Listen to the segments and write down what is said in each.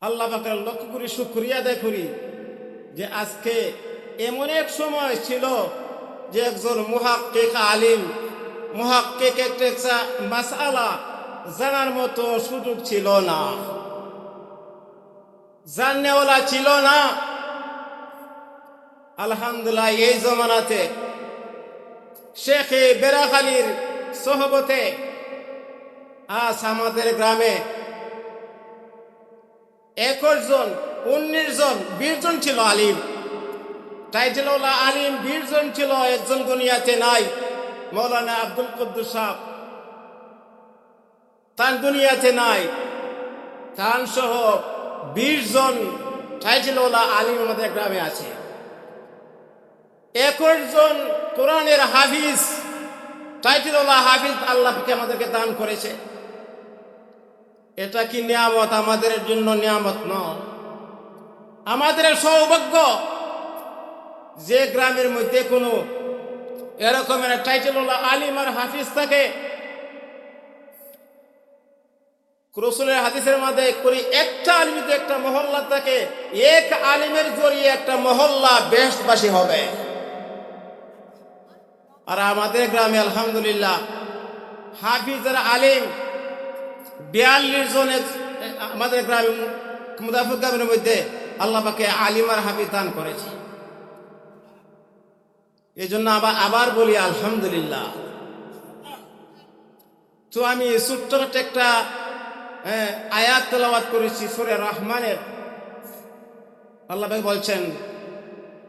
আল্লাহ পাকের লক্ষ করি শুকরিয়া আদায় করি যে আজকে এমন এক সময় ছিল যে একজন মুহাক্কিক আলিম মুহাক্কিক একটা মাসআলা জানার মতো সুযোগ ছিল না, জাননেওয়ালা ছিল না। আলহামদুলিল্লাহ এই জমানাতে শেখ বেরাখালীর সোহবতে আজ আমাদের গ্রামে 21 জন 19 জন 20 জন ছিল আলিম, টাইটেলওয়ালা আলিম 20 জন ছিল। একজন দুনিয়াতে নাই, মৌলানা আব্দুল কুদ্দুস সাহেব তার দুনিয়াতে নাই। তার সহ 20 জন টাইটেলওয়ালা আলিম আমাদের গ্রামে আছে। 21 জন কোরআনের হাফিজ, টাইটেলওয়ালা হাফিজ আল্লাহকে আমাদেরকে দান করেছে। এটা কি নিয়ামত? আমাদের জন্য নিয়ামত নয়, আমাদের সৌভাগ্য যে গ্রামের মধ্যে কোনো এরকমের টাইটেলওয়ালা আলিম আর হাফিজ থাকে। রাসূলের হাদিসের মধ্যে করি একটা আলিম যদি একটা মহল্লা থাকে, এক আলিমের জরিয়ে একটা মহল্লা বেহেশতবাসী হবে। আর আমাদের গ্রামে আলহামদুলিল্লাহ হাফিজ আর আলিম 42 জন আমাদের গ্রামে মুজাফফর গ্রামের মধ্যে আল্লাহ পাকে আলিম আর হাফিজ দান করেছে। এই জন্য আবার বলি আলহামদুলিল্লাহ। তো আমি ছোট্ট একটা আয়াত তেলাওয়াত করেছি সূরা রহমানের। আল্লাহ পাক বলছেন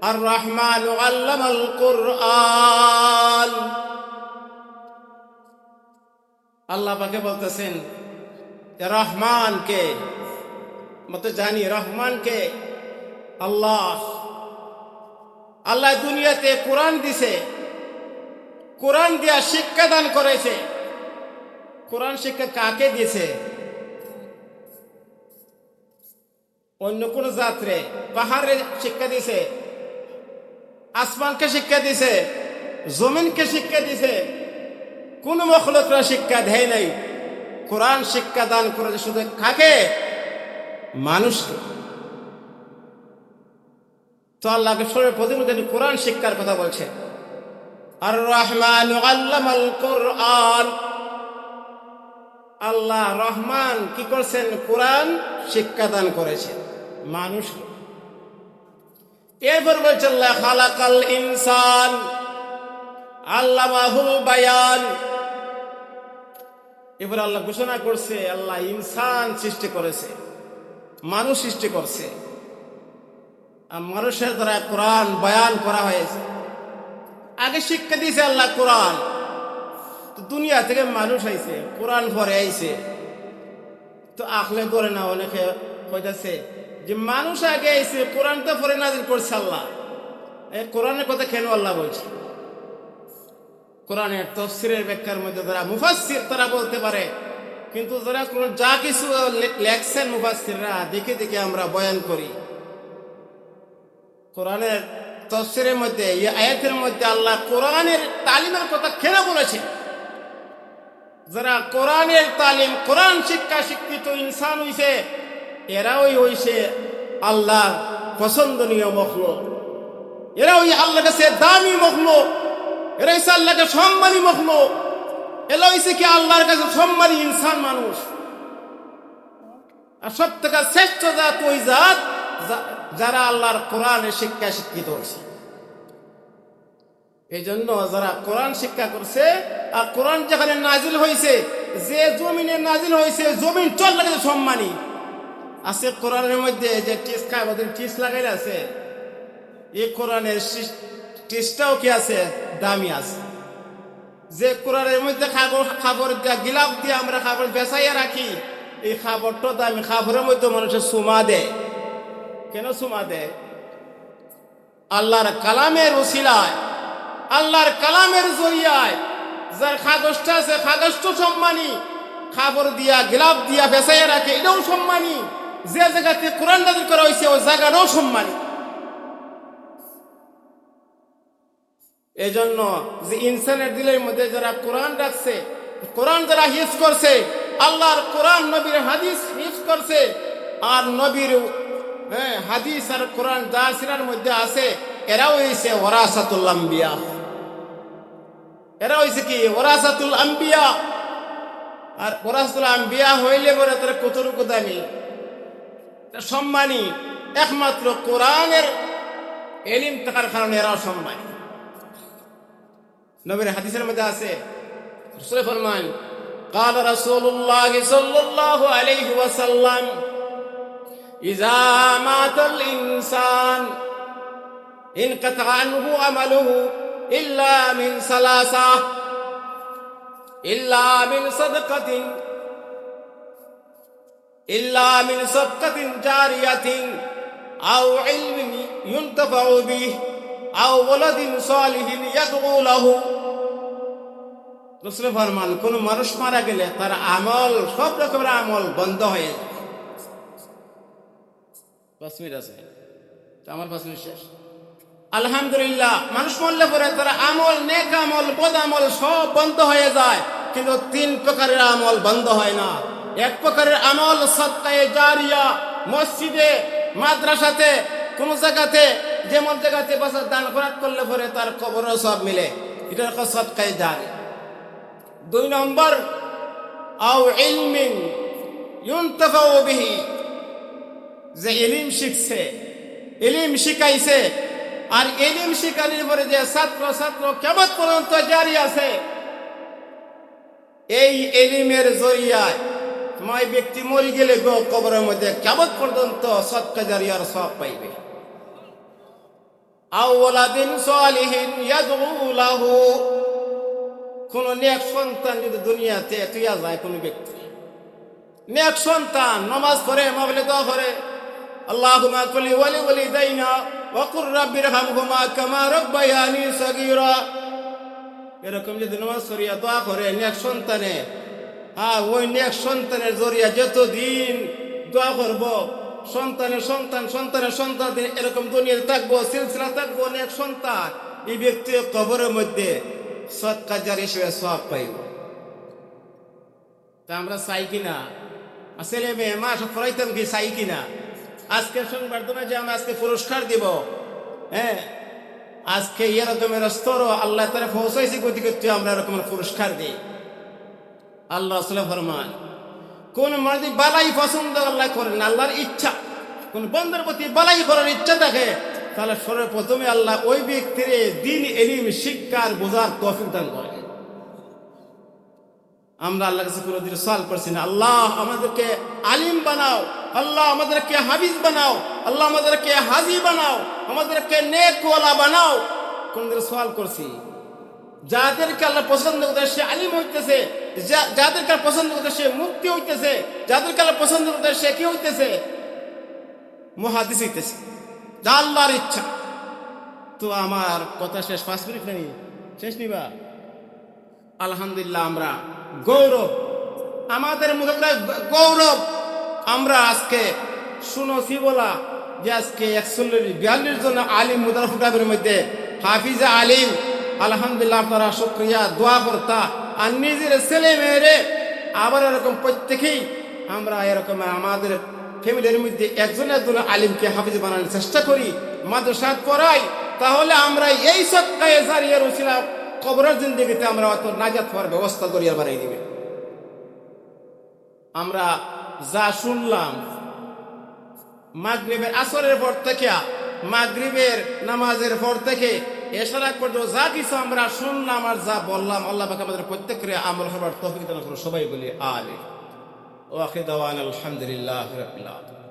আর রহমান আল্লামাল কুরআন। আল্লাহ পাকে বলতেছেন রহমান কে, মত জানি রহমান কে। আল্লাহ আল্লাহ দুনিয়াতে কোরআন দিছে, কোরআন দিয়া শিক্ষা দান করেছে। কোরআন শিক্ষা কাকে দিয়েছে? অন্য কোন জাতরে? পাহাড়ে শিক্ষা দিছে, আসমানকে শিক্ষা দিছে, জমিনকে শিক্ষা দিছে, কোন মখলুকরা শিক্ষা দেয় নাই। কোরআন শিক্ষা দান করেছে শুধু কাকে? মানুষকে। তো আল্লাহকে সূরা প্রতিমধ্যে কোরআন শিক্ষার কথা বলছে। আর রহমান আল্লামাল কুরআন। আল্লাহ রহমান কি করছেন? কোরআন শিক্ষা দান করেছেন মানুষকে। এরপর বলছে আল্লাহ খালাকাল ইনসান আল্লামাহুল বায়ান। এবার আল্লাহ ঘোষণা করছে আল্লাহ ইনসান সৃষ্টি করেছে, মানুষ সৃষ্টি করছে। আর মানুষের দ্বারা কোরআন বয়ান করা হয়েছে। আগে শিক্ষা দিয়েছে আল্লাহ কোরআন, তো দুনিয়া থেকে মানুষ আইছে, কোরআন পরে আইছে। তো আখলে করে না অনেকে কইতাছে যে মানুষ আগে আইছে, কোরআন তো পরে নাজিল করছে আল্লাহ। এই কোরআনের কথা কেন আল্লাহ বলছে? কোরআনের তাফসীরের ব্যাখ্যার মধ্যে যারা মুফাসসির তারা বলতে পারে, কিন্তু যারা যা কিছু লেখছেন মুফাসসিররা দেখে দেখে আমরা বয়ান করি। কোরআনের তাফসীরের মধ্যে এই আয়াতের মধ্যে আল্লাহ কোরআনের তালিমের কথা কেন বলেছে? যারা কোরআনের তালিম, কোরআন শিক্ষা শিক্ষিত ইনসান হইছে, এরাই হইছে আল্লাহর পছন্দনীয় মখলুক, এরা ওই আল্লাহর কাছে দামি মখলুক, এরা হইছে আল্লাহকে সম্মানী মখলুক, এরা হইছে কি আল্লাহর কাছে সম্মানী ইনসান মানুষ। আর সব থেকে শ্রেষ্ঠ জাত ওই জাত যারা আল্লাহর কোরআনের শিক্ষা শিক্ষিত হয়েছে। এই জন্য যারা কোরআন শিক্ষা করছে, আর কোরআন যেখানে নাজিল হয়েছে, যে জমিনে নাজিল হয়েছে, জমিন চল লাগে সম্মানী আছে। কোরআনের মধ্যে যে টিস টিস লাগাই আছে, এই কোরআনের টিসটাও কি আছে? দামি আছে। যে কোরআনের মধ্যে খাবার গিলাপ দিয়ে আমরা খাবার বেচাইয়া রাখি, এই খাবারটা দামি। খাবারের মধ্যে মানুষের সুমা দেয়। কেন সুমা দেয়? আল্লাহর কালামের ওসিলায়, আল্লাহর কালামের জরিয়ায় যার কাগজটা আছে, কাগজটা সম্মানী। খাবার দিয়া গিলাপ দিয়া বেচাইয়া রাখে, এটাও সম্মানী। যে জায়গাতে কোরআন নাযিল করা হয়েছে ওই জায়গাটাও সম্মানী। এই জন্য যে ইনসানের দিলের মধ্যে যারা কোরআন রাখছে, কোরআন যারা হিফজ করছে, আল্লাহর কোরআন নবীর হাদিস হিফজ করছে, আর নবীর হাদিস আর কোরআন যা সিরার মধ্যে আছে, এরাও হইছে ওয়ারাসাতুল আম্বিয়া। এরা হইছে কি ওয়ারাসাতুল আম্বিয়া। আর ওয়ারাসাতুল আম্বিয়া হইলে পরে তারা কতটুকু দামি সম্মানী, একমাত্র কোরআনের এলিম থাকার কারণে এরাও সম্মানী। নবীর হাদিসের মধ্যে আছে, রাসূল ফরমান قال رسول الله صلى الله عليه وسلم إذا مات الإنسان انقطع عنه عمله إلا من ثلاثة إلا من صدقة جارية أو علم ينتفع به أو ولد صالح يدعو له। রাসূল ফরমান কোন মানুষ মারা গেলে তার আমল, সব রকমের আমল বন্ধ হয়ে যায়। 5 মিনিট আছে, আমার 5 মিনিট শেষ। আলহামদুলিল্লাহ, মানুষ মরলে পরে তার আমল, নেক আমল, বদ আমল সব বন্ধ হয়ে যায়, কিন্তু 3 প্রকারের আমল বন্ধ হয় না। এক প্রকারের আমল সদকায়ে জারিয়া, মসজিদে, মাদ্রাসাতে, কোন জায়গাতে, যেমন জায়গাতে বছর দান খয়রাত করলে পরে তার কবরও সব মিলে, এটা হলো সদকায়ে জারিয়া। 2 নম্বর আও ইলমিন ইউনতাফাউ বিহি, যে ইলম শিখছে, ইলম শিখাইছে, আর ইলম শিখানোর পরে যে ছাত্র কিয়ামত পর্যন্ত জারি আছে, এই ইলমের জরিয়ায় তোমার ব্যক্তি মরে গেলে কবরের মধ্যে কিয়ামত পর্যন্ত সদকা জারিয়ার সওয়াব পাইবে। আও ওয়ালাদিন সালিহিন ইয়াদউ লাহু, কোন নেক সন্তান যদি দুনিয়াতে তুইয়া যায়, কোন ব্যক্তি নেক সন্তান নামাজ পড়ে, মাহফিলে দোয়া করে, আল্লাহুম্মা কুলি ওয়ালি ওয়ালিদাইনা ওয়া কুর রাব্বিরহামহুমা কামা রাব্বায়ানি সাগীরা, এরকম যদি নামাজ পড়িয়া দোয়া করে নেক সন্তানে, ওই নেক সন্তানের জরিয়া যতদিন দোয়া করব, সন্তানের সন্তান এরকম দুনিয়াতে থাকবো, সিলসিলা থাকবো নেক সন্তান, এই ব্যক্তি কবরের মধ্যে সদকা জারি হিসেবে সওয়াব পাইব। তা আমরা চাই কিনা? ছেলে মেয়ে মা সব পড়াইতাম কি, চাই কিনা? আজকে সংবাদ যে আমরা আজকে পুরস্কার দিব, আজকে এরকমের স্তর আল্লাহ তারা পৌঁছাইছি, গতি করতে আমরা এরকমের পুরস্কার দিই। আল্লাহ রাসূল ফরমান, কোন মানুষ বালাই পছন্দ আল্লাহ করেন, আল্লাহর ইচ্ছা, কোন বন্দার প্রতি বালাই করার ইচ্ছা থাকে, তাহলে সর্বপ্রথমে আল্লাহ ওই ব্যক্তির দ্বীন ইলম শিক্ষার বোঝার তৌফিক দান করেন। আমরা আল্লাহর কাছে কোনোদিন সওয়াল করছি না, আল্লাহ আমাদেরকে আলিম বানাও, আল্লাহ আমাদেরকে হাফিজ বানাও, আল্লাহ আমাদেরকে হাজি বানাও, আমাদেরকে নেকওয়ালা বানাও, কোনদিন সওয়াল করছি? যাদেরকে আল্লাহ পছন্দ করতে সে আলিম হইতেছে, যাদেরকে পছন্দ করতে সে মুক্তি হইতেছে, যাদেরকে আল্লাহ পছন্দ করতে সে কি হইতেছে? মুহাদ্দিস হইতেছে, যা আল্লাহর ইচ্ছা। তো আমার কথা শেষ, 5 মিনিট নেই, শেষ নিবা? আলহামদুলিল্লাহ, আমরা গৌরব, আমাদের মধ্যে গৌরব। আমরা আজকে শুনছি বলা যে আজকে 142 জন আলিম মুদাররিস কিতাবের মধ্যে হাফিজে আলিম, আলহামদুলিল্লাহ, আপনারা শুকরিয়া দোয়া করতা, আর নিজের ছেলে মেয়েরে আবার এরকম প্রত্যেকেই আমরা এরকম আমাদের ফ্যামিলির মধ্যে একজন আলিমকে হাফিজ বানানোর চেষ্টা করি, মাদ্রাসা পড়াই, তাহলে আমরা এই সদকায়ে জারিয়ার উসিলা কবরের জিন্দেগিতে আমরা অত নাজাত পাওয়ার ব্যবস্থা করিয়া বাড়াই দিবে। আমরা যা শুনলাম মাগরিবের আসরের পর থেকে, মাগরিবের নামাজের পর থেকে এশারা পর্যন্ত যা কিছু আমরা শুনলাম আর যা বললাম, আল্লাহ পাক আমাদের প্রত্যেকের আমল করার তৌফিক দান করুন। সবাই বলি আমিন। ওয়া আখিরু দাওয়ানা আলহামদুলিল্লাহি রাব্বিল আলামিন।